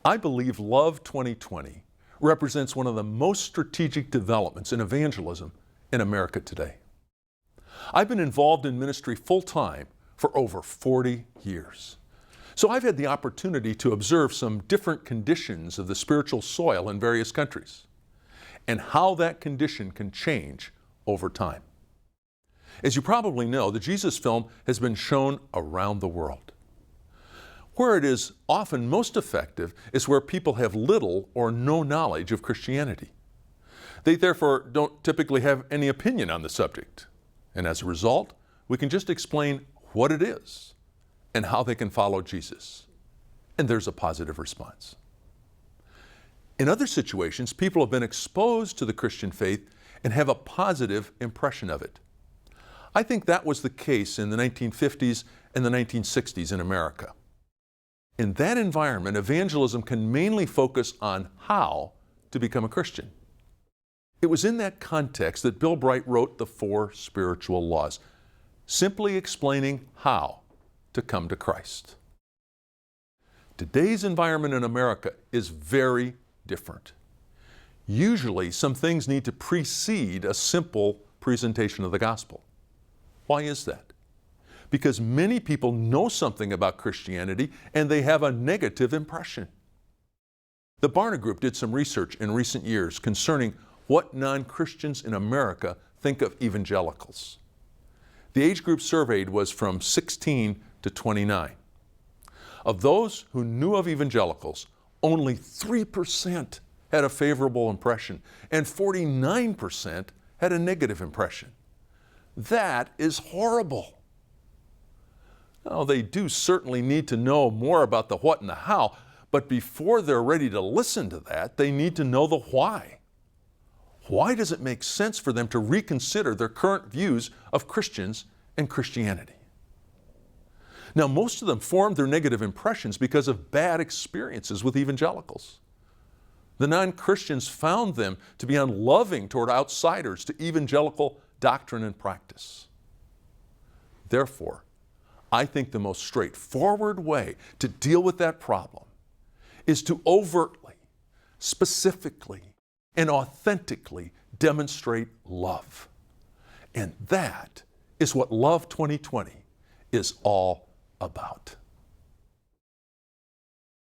I believe Love 2020 represents one of the most strategic developments in evangelism in America today. I've been involved in ministry full-time for over 40 years. So I've had the opportunity to observe some different conditions of the spiritual soil in various countries and how that condition can change over time. As you probably know, the Jesus film has been shown around the world. Where it is often most effective is where people have little or no knowledge of Christianity. They therefore don't typically have any opinion on the subject. And as a result, we can just explain what it is and how they can follow Jesus. And there's a positive response. In other situations, people have been exposed to the Christian faith and have a positive impression of it. I think that was the case in the 1950s and the 1960s in America. In that environment, evangelism can mainly focus on how to become a Christian. It was in that context that Bill Bright wrote the 4 spiritual laws, simply explaining how to come to Christ. Today's environment in America is very different. Usually, some things need to precede a simple presentation of the gospel. Why is that? Because many people know something about Christianity and they have a negative impression. The Barna Group did some research in recent years concerning what non-Christians in America think of evangelicals. The age group surveyed was from 16 to 29. Of those who knew of evangelicals, only 3% had a favorable impression and 49% had a negative impression. That is horrible. Now, they do certainly need to know more about the what and the how, but before they're ready to listen to that, they need to know the why. Why does it make sense for them to reconsider their current views of Christians and Christianity? Now, most of them formed their negative impressions because of bad experiences with evangelicals. The non-Christians found them to be unloving toward outsiders to evangelical doctrine and practice. Therefore, I think the most straightforward way to deal with that problem is to overtly, specifically, and authentically demonstrate love. And that is what Love 2020 is all about.